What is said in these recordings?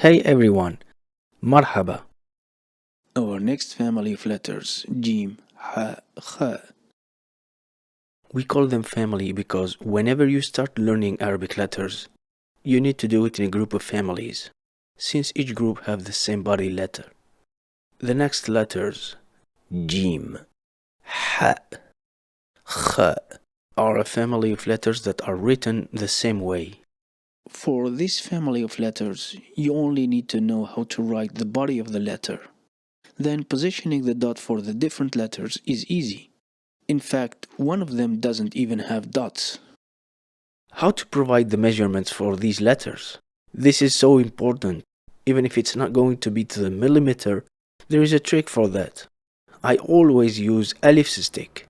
Hey everyone, marhaba. Our next family of letters, Jeem, Ha, Khae. We call them family because whenever you start learning Arabic letters, you need to do it in a group of families, since each group have the same body letter. The next letters, Jeem, Ha, Khae, are a family of letters that are written the same way. For this family of letters, you only need to know how to write the body of the letter. Then positioning the dot for the different letters is easy. In fact, one of them doesn't even have dots. How to provide the measurements for these letters? This is so important. Even if it's not going to be to the millimeter, there is a trick for that. I always use alif's stick.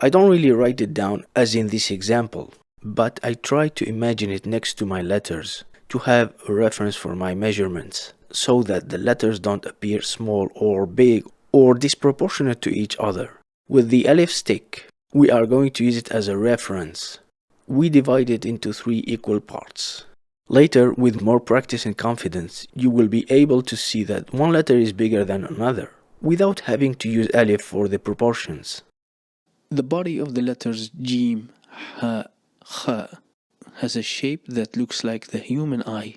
I don't really write it down as in this example, but I try to imagine it next to my letters to have a reference for my measurements, so that the letters don't appear small or big or disproportionate to each other. With the alif stick, we are going to use it as a reference. We divide it into 3 equal parts. Later, with more practice and confidence, you will be able to see that one letter is bigger than another, without having to use alif for the proportions. The body of the letters Jeem, Ha, Khae has a shape that looks like the human eye.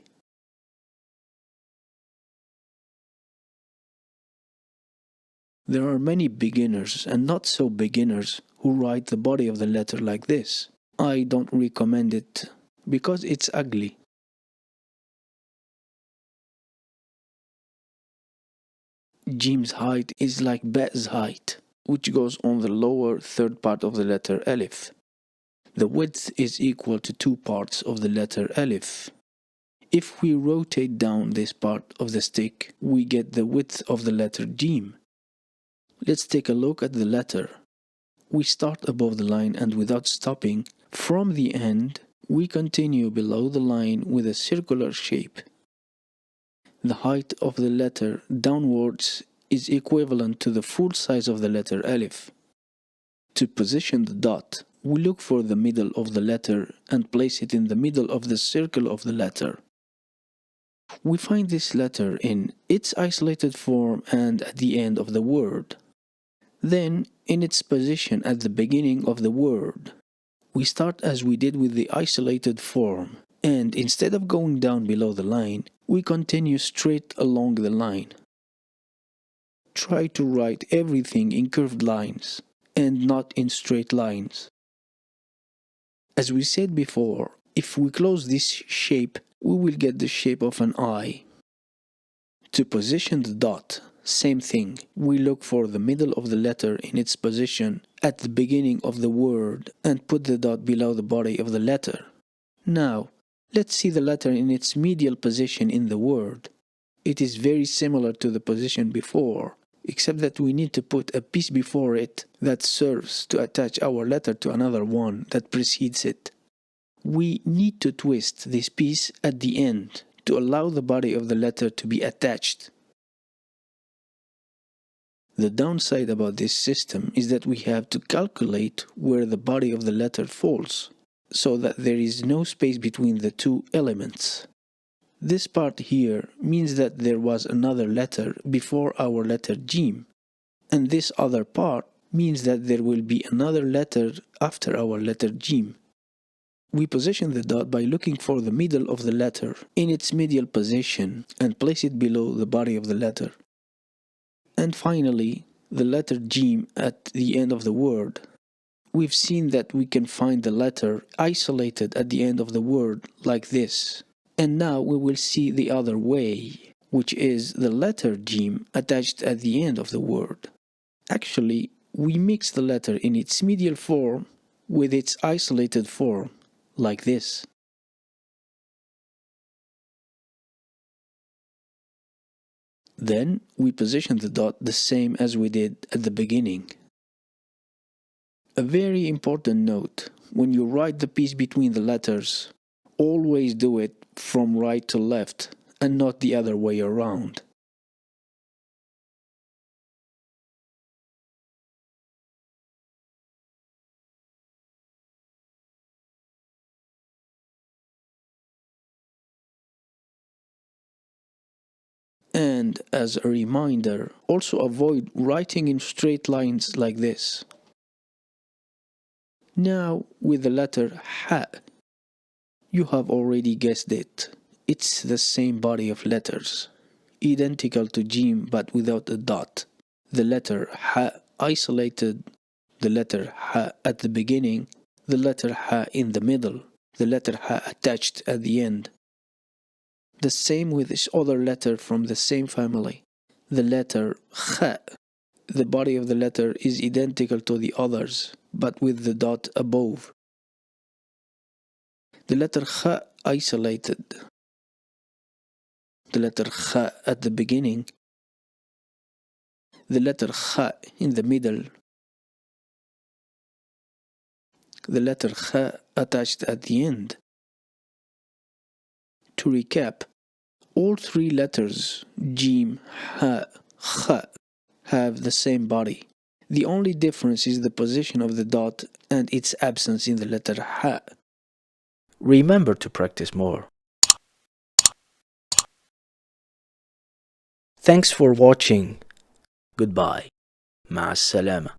There are many beginners and not so beginners who write the body of the letter like this. I don't recommend it because it's ugly. Jeem's height is like Ba''s height, which goes on the lower third part of the letter Alif. The width is equal to 2 parts of the letter Alif. If we rotate down this part of the stick, we get the width of the letter Jeem. Let's take a look at the letter. We start above the line and without stopping, from the end, we continue below the line with a circular shape. The height of the letter downwards is equivalent to the full size of the letter Alif. To position the dot, we look for the middle of the letter and place it in the middle of the circle of the letter. We find this letter in its isolated form and at the end of the word. Then, in its position at the beginning of the word. We start as we did with the isolated form, and instead of going down below the line, we continue straight along the line. Try to write everything in curved lines, and not in straight lines. As we said before, if we close this shape, we will get the shape of an eye. To position the dot, same thing. We look for the middle of the letter in its position at the beginning of the word and put the dot below the body of the letter. Now, let's see the letter in its medial position in the word. It is very similar to the position before, except that we need to put a piece before it that serves to attach our letter to another one that precedes it. We need to twist this piece at the end to allow the body of the letter to be attached. The downside about this system is that we have to calculate where the body of the letter falls, so that there is no space between the two elements. This part here means that there was another letter before our letter Jeem, and this other part means that there will be another letter after our letter Jeem. We position the dot by looking for the middle of the letter in its medial position and place it below the body of the letter. And finally, the letter Jeem at the end of the word. We've seen that we can find the letter isolated at the end of the word like this. And now we will see the other way, which is the letter Jeem attached at the end of the word. Actually, we mix the letter in its medial form with its isolated form, like this. Then we position the dot the same as we did at the beginning. A very important note, when you write the piece between the letters, always do it from right to left and not the other way around. And as a reminder, also avoid writing in straight lines like this. Now, with the letter Ha, you have already guessed it. It's the same body of letters, identical to Jeem but without a dot. The letter Ha isolated, the letter Ha at the beginning, the letter Ha in the middle, the letter Ha attached at the end. The same with this other letter from the same family. The letter Khae. The body of the letter is identical to the others, but with the dot above. The letter Khae isolated. The letter Khae at the beginning. The letter Khae in the middle. The letter Khae attached at the end. To recap, all three letters, Jeem, Ha, Kha, have the same body. The only difference is the position of the dot and its absence in the letter Ha. Remember to practice more. Thanks for watching. Goodbye. مع السلامة.